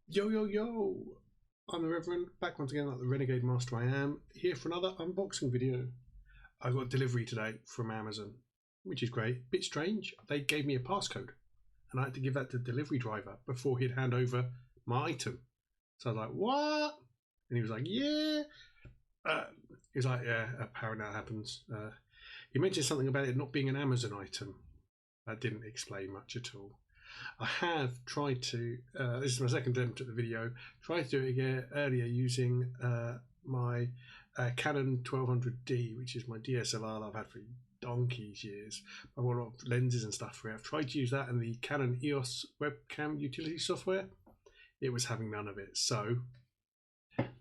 Yo, yo, yo! I'm the Reverend, back once again like the Renegade Master I am, here for another unboxing video. I got a delivery today from Amazon, which is great. Bit strange, they gave me a passcode, and I had to give that to the delivery driver before he'd hand over my item. So I was like, what? And he was like, yeah. He was like, yeah, apparently that happens. He mentioned something about it not being an Amazon item. That didn't explain much at all. I have tried to, this is my second attempt at the video, tried to do it again earlier using my Canon 1200D, which is my DSLR that I've had for donkey's years. I've got a lot of lenses and stuff for it. I've tried to use that and the Canon EOS webcam utility software. It was having none of it. So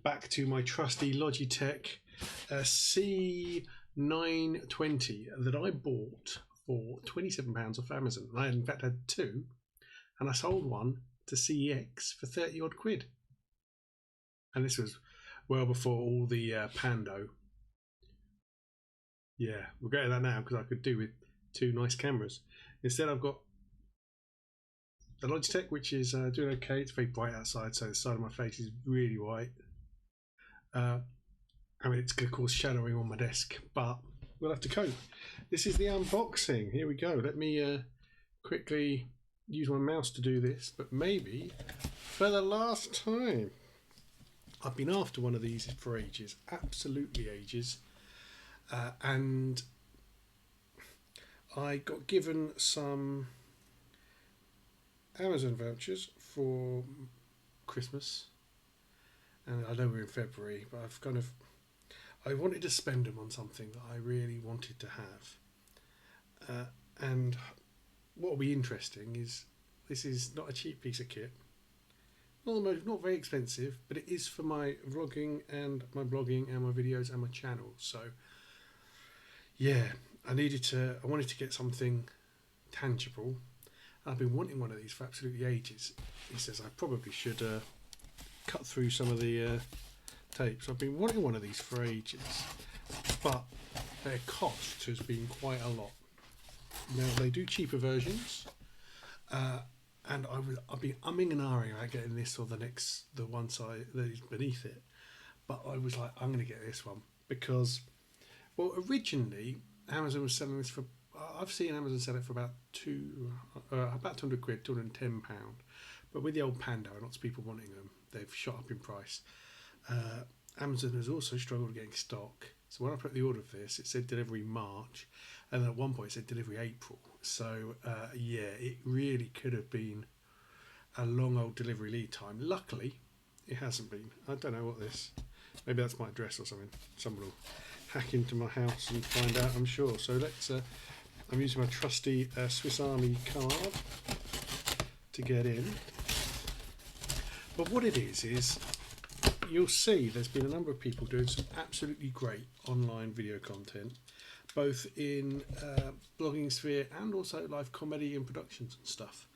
back to my trusty Logitech C920 that I bought for £27 off Amazon. I in fact had two, and I sold one to CEX for 30 odd quid. And this was well before all the Pando. Yeah, we'll get to that now because I could do with two nice cameras. Instead, I've got the Logitech, which is doing okay. It's very bright outside, so the side of my face is really white. I mean, it's going to cause shadowing on my desk, but we'll have to cope. This is the unboxing. Here we go. Let me quickly use my mouse to do this, but maybe for the last time. I've been after one of these for ages, absolutely ages, and I got given some Amazon vouchers for Christmas, and I know we're in February, but I wanted to spend them on something that I really wanted to have, and what will be interesting is this is not a cheap piece of kit. Not very expensive, but it is for my vlogging and my blogging and my videos and my channel. So yeah, I wanted to get something tangible. I've been wanting one of these for absolutely ages. He says I probably should cut through some of the tapes. I've been wanting one of these for ages, but their cost has been quite a lot. Now they do cheaper versions, and I've been umming and ahhing about getting this or the one side that is beneath it, but I was like, I'm going to get this one because, well, originally Amazon was selling this for. I've seen Amazon sell it for about 200 quid, £210. But with the old Pando and lots of people wanting them, they've shot up in price. Amazon has also struggled getting stock. So when I put the order for this, it said delivery March, and then at one point it said delivery April. So yeah, it really could have been a long old delivery lead time. Luckily, it hasn't been. I don't know what this. Maybe that's my address or something. Someone will hack into my house and find out, I'm sure. So let's. I'm using my trusty Swiss Army card to get in. But what it is you'll see there's been a number of people doing some absolutely great online video content, both in blogging sphere and also live comedy and productions and stuff.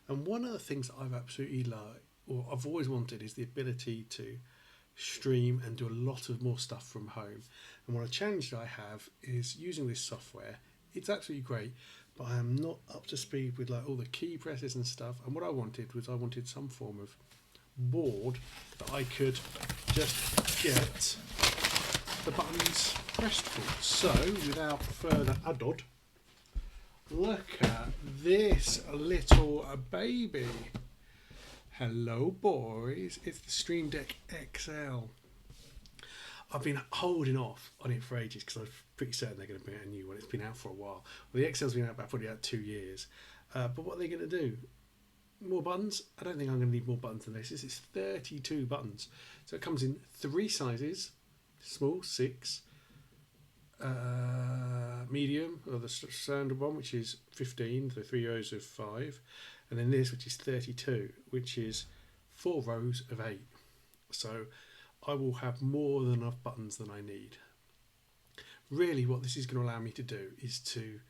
And one of the things that I've absolutely liked, or I've always wanted, is the ability to stream and do a lot of more stuff from home. And one challenge that I have is using this software. It's absolutely great, but I am not up to speed with like all the key presses and stuff. And what I wanted some form of board that I could just get the buttons pressed for. So without further ado, look at this little baby. Hello boys, it's the Stream Deck XL. I've been holding off on it for ages because I'm pretty certain they're going to bring out a new one. It's been out for a while. Well, the XL's been out about probably 2 years. But what are they going to do? More buttons? I don't think I'm going to need more buttons than this. This is 32 buttons. So it comes in 3 sizes. Small, 6. Medium, or the standard one, which is 15. The 3 rows of 5. And then this, which is 32, which is 4 rows of 8. So I will have more than enough buttons than I need. Really what this is going to allow me to do is to,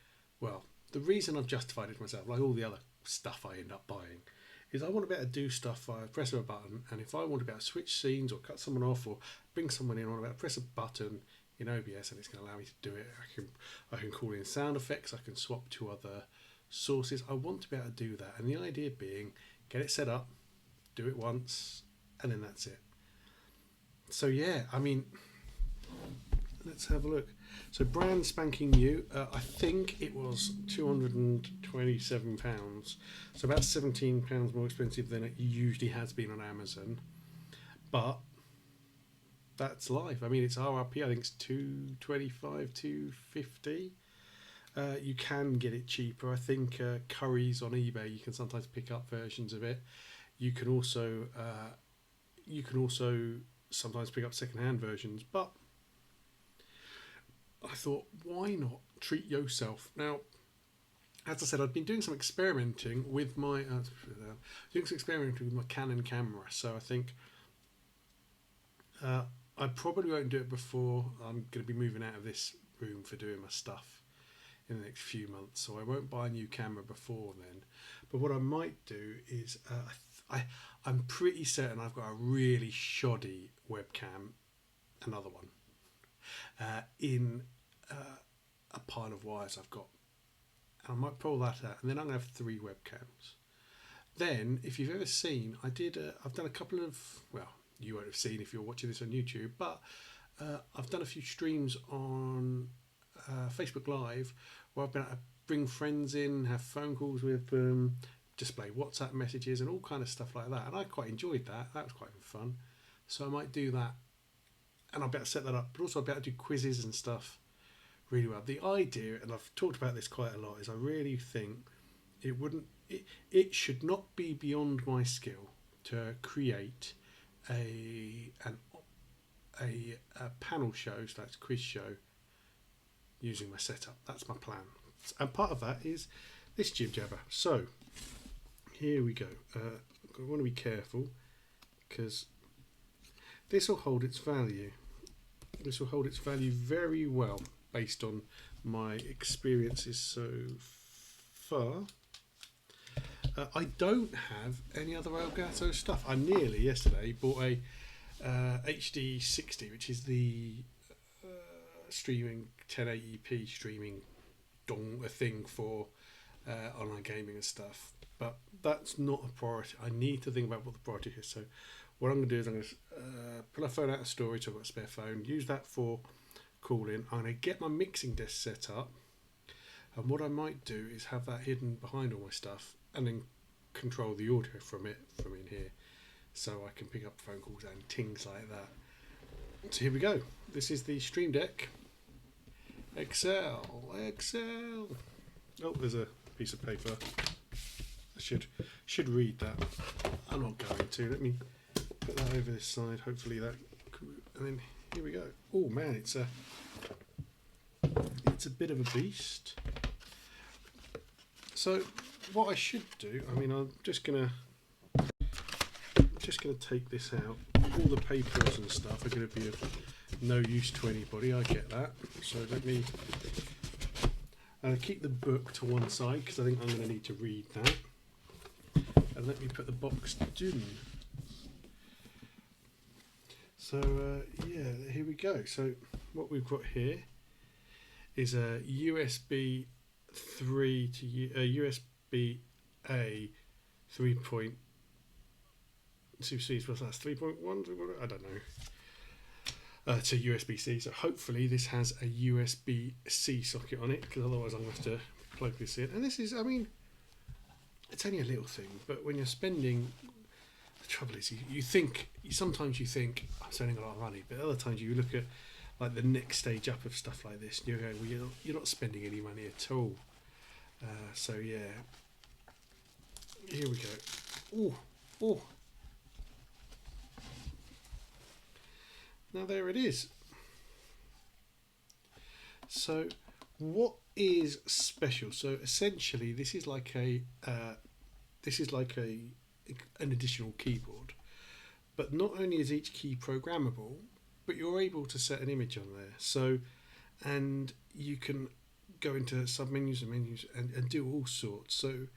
well, the reason I've justified it to myself, like all the other stuff I end up buying, is I want to be able to do stuff via press of a button, and if I want to be able to switch scenes or cut someone off or bring someone in, I want to be able to press a button in OBS and it's going to allow me to do it. I can call in sound effects, I can swap to other sources. I want to be able to do that, and the idea being get it set up, do it once, and then that's it. So yeah, I mean, let's have a look. So brand spanking new. I think it was £227. So about £17 more expensive than it usually has been on Amazon. But that's life. I mean, it's RRP. I think it's £225, £250. You can get it cheaper. I think Curry's on eBay. You can sometimes pick up versions of it. You can also sometimes pick up second-hand versions. But I thought, why not treat yourself? Now, as I said, I've been doing some experimenting with my Canon camera. So I think I probably won't do it before I'm going to be moving out of this room for doing my stuff in the next few months. So I won't buy a new camera before then. But what I might do is I'm pretty certain I've got a really shoddy webcam, another one, in a pile of wires I've got. And I might pull that out, and then I'm going to have 3 webcams. Then, if you've ever seen, I've done a couple of, well, you won't have seen if you're watching this on YouTube, but I've done a few streams on Facebook Live where I've been able to bring friends in, have phone calls with them, display WhatsApp messages and all kind of stuff like that. And I quite enjoyed that. That was quite fun. So I might do that, and I'll be able to set that up. But also I'll be able to do quizzes and stuff really well. The idea, and I've talked about this quite a lot, is I really think it should not be beyond my skill to create a panel show / quiz show using my setup. That's my plan, and part of that is this jib jabber. So here we go. I want to be careful because this will hold its value. This will hold its value very well based on my experiences so far. I don't have any other Elgato stuff. I nearly yesterday bought a HD 60, which is the streaming 1080p streaming thing for online gaming and stuff. But that's not a priority. I need to think about what the priority is. So what I'm going to do is I'm going to pull my phone out of storage. I've got a spare phone. Use that for calling. I'm going to get my mixing desk set up. And what I might do is have that hidden behind all my stuff, and then control the audio from in here, so I can pick up phone calls and things like that. So here we go. This is the Stream Deck XL. Oh, there's a piece of paper. I should read that. I'm not going to. Let me put that over this side. Hopefully that. And then here we go. Oh man, it's a bit of a beast. So what I should do, I mean, I'm just gonna take this out. All the papers and stuff are going to be of no use to anybody. I get that. So let me keep the book to one side because I think I'm going to need to read that. And let me put the box down. So yeah, here we go. So what we've got here is a USB 3 to USB A 3.2C. What's that? 3.1? I don't know. To USB-C. So hopefully this has a USB-C socket on it, because otherwise I'm going to have to plug this in. And this is, I mean, it's only a little thing, but when you're spending, the trouble is sometimes you think I'm spending a lot of money, but other times you look at like the next stage up of stuff like this and you go, well, you're not spending any money at all. So yeah, here we go. Oh, now there it is. So what is special? So essentially this is like an additional keyboard, but not only is each key programmable, but you're able to set an image on there. So, and you can go into submenus and menus and do all sorts. So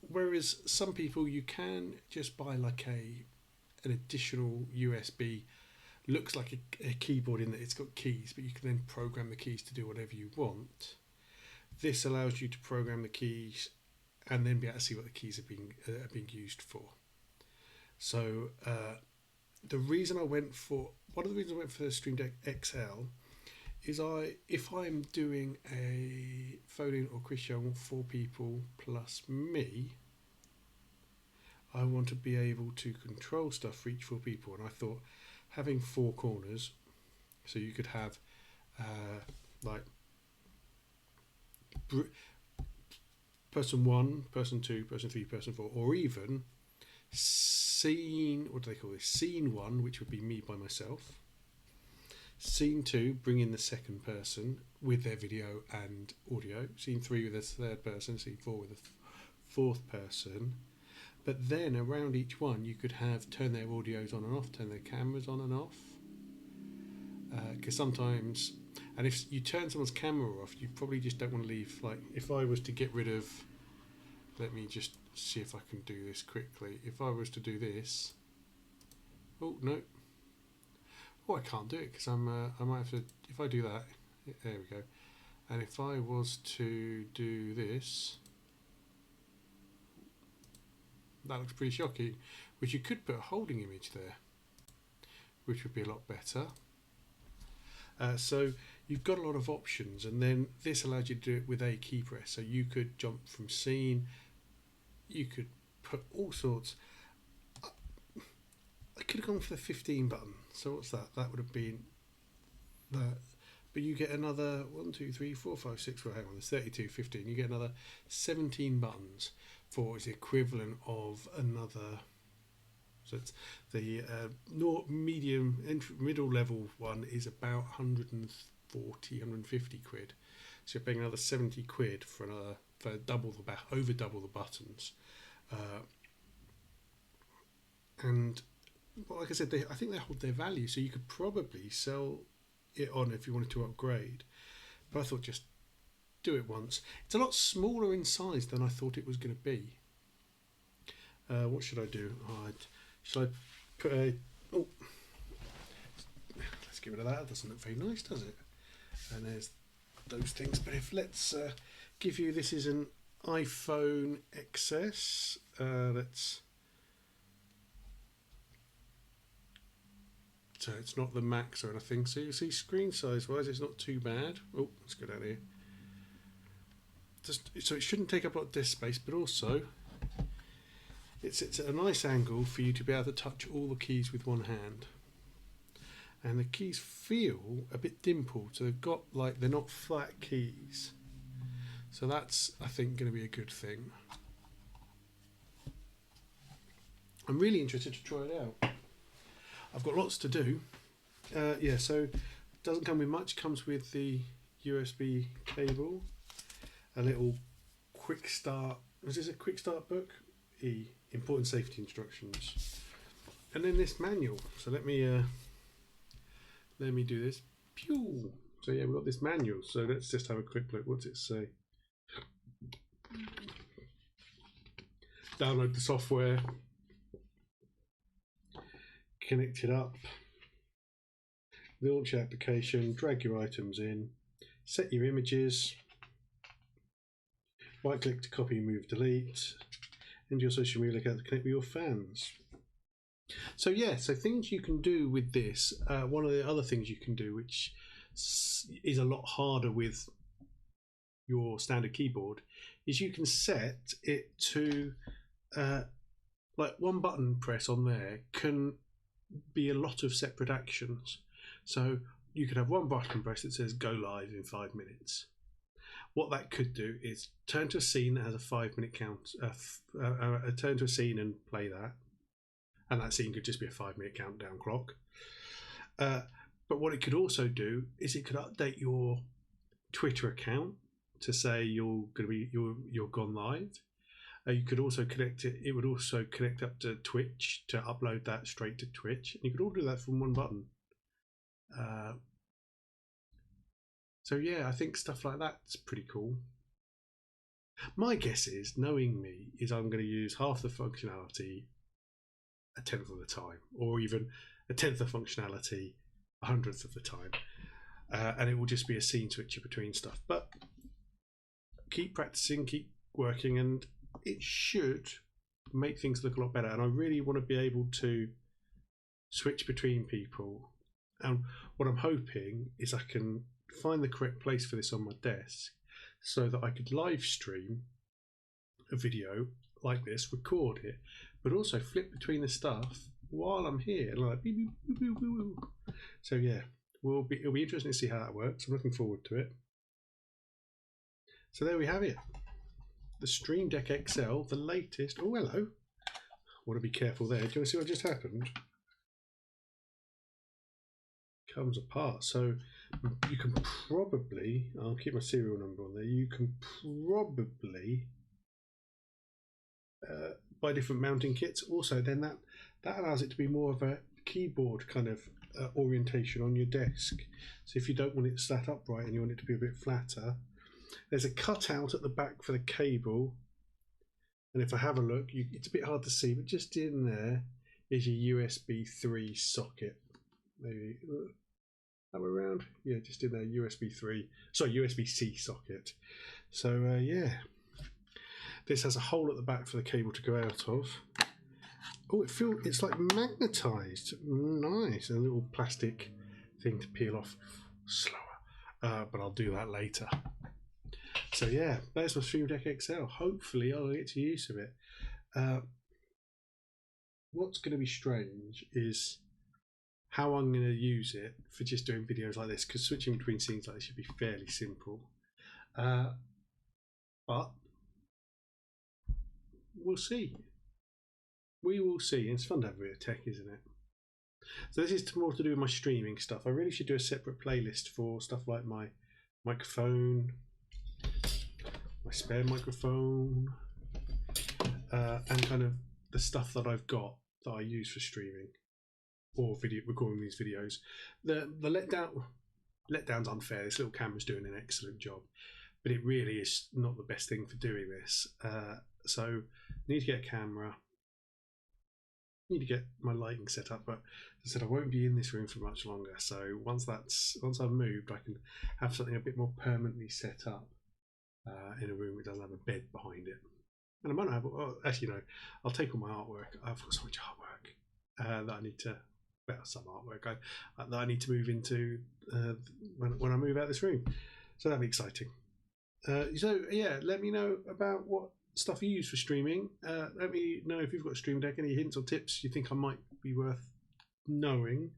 whereas some people, you can just buy like an additional USB, looks like a keyboard in that it's got keys, but you can then program the keys to do whatever you want. This allows you to program the keys and then be able to see what the keys are being used for. So the reason I went for one of the reasons I went for the Stream Deck XL is if I'm doing a phone-in or quiz show with 4 people plus me, I want to be able to control stuff for each 4 people, and I thought having 4 corners, so you could have like person 1, person 2, person 3, person 4, or even scene, what do they call this? Scene 1, which would be me by myself. Scene 2, bring in the second person with their video and audio. Scene 3 with a third person. Scene 4 with a fourth person. But then around each one, you could have turn their audios on and off, turn their cameras on and off. Because sometimes, and if you turn someone's camera off, you probably just don't want to leave. Like if I was to get rid of, let me just see if I can do this quickly. If I was to do this, oh no. Oh, I can't do it because I might have to. If I do that, there we go. And if I was to do this, that looks pretty shocking. Which you could put a holding image there, which would be a lot better. So you've got a lot of options, and then this allows you to do it with a key press. So you could jump from scene. You could put all sorts. I could have gone for the 15 button. So what's that? That would have been that. But you get another 1, 2, 3, 4, 5, 6. Well, hang on, there's 32, 15. You get another 17 buttons for is the equivalent of another. So it's the medium, middle level one is about 140, 150 quid. So you're paying another 70 quid for another over double the buttons, and. Well, like I said, I think they hold their value, so you could probably sell it on if you wanted to upgrade. But I thought just do it once. It's a lot smaller in size than I thought it was going to be. What should I do? Should I put a... Oh, let's get rid of that. It doesn't look very nice, does it? And there's those things. But let's give you... This is an iPhone XS. So it's not the Max or anything. So you see screen size wise, it's not too bad. Oh, let's go down here. So it shouldn't take up a lot of disk space, but also it's at a nice angle for you to be able to touch all the keys with one hand. And the keys feel a bit dimpled, so they've got like they're not flat keys. So that's, I think, going to be a good thing. I'm really interested to try it out. I've got lots to do. Yeah, so it doesn't come with much. Comes with the USB cable, a little quick start. Was this a quick start book? Important safety instructions, and then this manual. So let me do this. Pew. So yeah, we've got this manual. So let's just have a quick look. What's it say? Download the software. Connect it up, launch application, drag your items in, set your images, right click to copy, move, delete, and your social media account to connect with your fans. So yeah, so things you can do with this, one of the other things you can do, which is a lot harder with your standard keyboard, is you can set it to like one button press on there can be a lot of separate actions. So you could have one button press that says go live in 5 minutes. What that could do is turn to a scene that has a 5-minute count, turn to a scene and play that, and that scene could just be a 5-minute countdown clock. But what it could also do is it could update your Twitter account to say you're gone live. You could also connect it. It would also connect up to Twitch to upload that straight to Twitch. And you could all do that from one button. So yeah, I think stuff like that's pretty cool. My guess is, knowing me, is I'm going to use half the functionality a 10th of the time, or even a 10th of functionality 100th of the time, and it will just be a scene switcher between stuff. But keep practicing, keep working, and it should make things look a lot better. And I really want to be able to switch between people. And what I'm hoping is I can find the correct place for this on my desk so that I could live stream a video like this, record it, but also flip between the stuff while I'm here, like beep, beep, beep, beep, beep, beep. So yeah, it'll be interesting to see how that works. I'm looking forward to it. So there we have it, the Stream Deck XL, the latest. Oh, hello. Want to be careful there. Do you want to see what just happened? Comes apart. So you can probably, I'll keep my serial number on there, you can probably buy different mounting kits. Also then that allows it to be more of a keyboard kind of orientation on your desk. So if you don't want it sat upright and you want it to be a bit flatter, there's a cutout at the back for the cable, and if I have a look, it's a bit hard to see, but just in there is your USB 3 socket. Maybe that way around, yeah, just in there, USB-C socket. So yeah, this has a hole at the back for the cable to go out of. Oh, it's like magnetized. Nice. A little plastic thing to peel off slower, but I'll do that later. So yeah, there's my Stream Deck XL. Hopefully I'll get to use of it. What's going to be strange is how I'm going to use it for just doing videos like this, because switching between scenes like this should be fairly simple. But we'll see. We will see. It's fun to have a bit of tech, isn't it? So this is more to do with my streaming stuff. I really should do a separate playlist for stuff like my microphone, my spare microphone, and kind of the stuff that I've got that I use for streaming or video recording these videos. The letdown's unfair. This little camera's doing an excellent job, but it really is not the best thing for doing this. So I need to get a camera. Need to get my lighting set up, but as I said, I won't be in this room for much longer. So once I've moved, I can have something a bit more permanently set up in a room that doesn't have a bed behind it. And I might not have. Well, actually, no. I'll take all my artwork. I've got so much artwork that I need to. Well, some artwork that I need to move into when I move out of this room. So that'll be exciting. So yeah, let me know about what stuff you use for streaming. Let me know if you've got a Stream Deck, any hints or tips you think I might be worth knowing.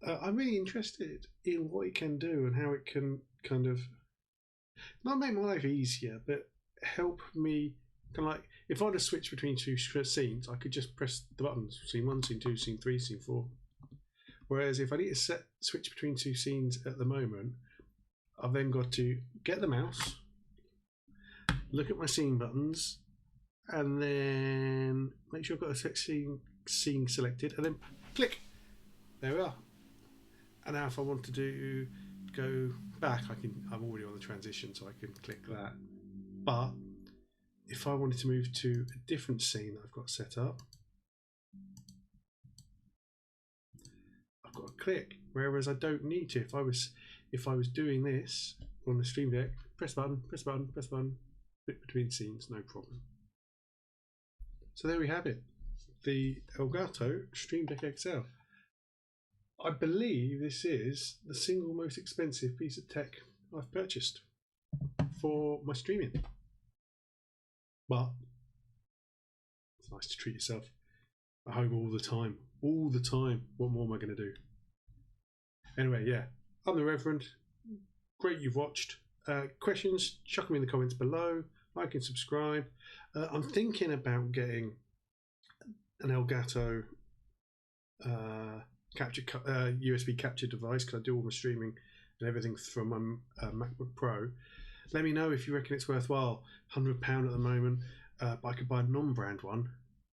I'm really interested in what it can do and how it can kind of not make my life easier, but help me kind of like, if I had to switch between two scenes, I could just press the buttons, scene 1, scene 2, scene 3, scene 4. Whereas if I need to switch between two scenes at the moment, I've then got to get the mouse, look at my scene buttons, and then make sure I've got a scene selected, and then click. There we are. And now if I want to go back, I'm already on the transition, so I can click that. But if I wanted to move to a different scene that I've got set up, I've got to click. Whereas I don't need to. If I was doing this on the Stream Deck, press button, press button, press button, flip between scenes, no problem. So there we have it, the Elgato Stream Deck XL. I believe this is the single most expensive piece of tech I've purchased for my streaming. But it's nice to treat yourself at home all the time. All the time. What more am I going to do? Anyway, yeah, I'm the Reverend. Great you've watched. Questions, chuck them in the comments below. Like and subscribe. I'm thinking about getting an Elgato USB capture device, because I do all my streaming and everything from my MacBook Pro. Let me know if you reckon it's worthwhile. £100 at the moment, but I could buy a non-brand one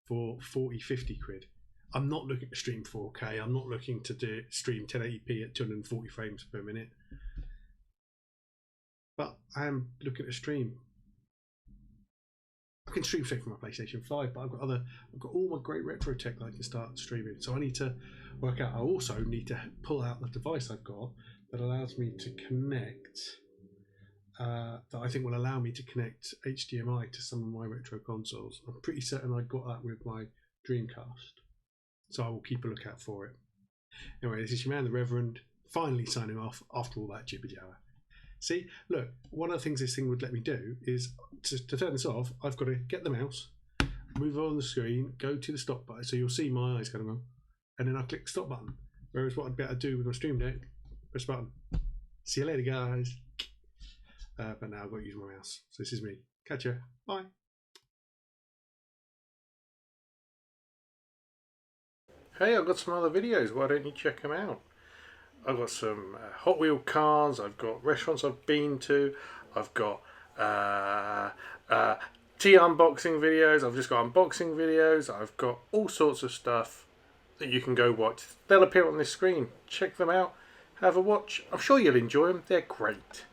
for 40-50 quid. I'm not looking to stream 4K. I'm not looking to stream 1080p at 240 frames per minute. But I am looking to stream. I can stream straight from my PlayStation 5, but I've got all my great retro tech that I can start streaming. So I need to work out. I also need to pull out the device I've got that allows me to connect that I think will allow me to connect HDMI to some of my retro consoles. I'm pretty certain I got that with my Dreamcast, so I will keep a lookout for it. Anyway, this is your man, the Reverend, finally signing off after all that jibber jabber. See, look, one of the things this thing would let me do is to turn this off, I've got to get the mouse, move on the screen, go to the stop button, so you'll see my eyes kind of go, and then I'll click the stop button. Whereas what I'd better do with my Stream Deck, press button. See you later, guys. But now I've got to use my mouse. So this is me. Catch ya. Bye. Hey, I've got some other videos. Why don't you check them out? I've got some Hot Wheel cars. I've got restaurants I've been to. I've got tea unboxing videos. I've just got unboxing videos. I've got all sorts of stuff that you can go watch. They'll appear on this screen. Check them out. Have a watch. I'm sure you'll enjoy them. They're great.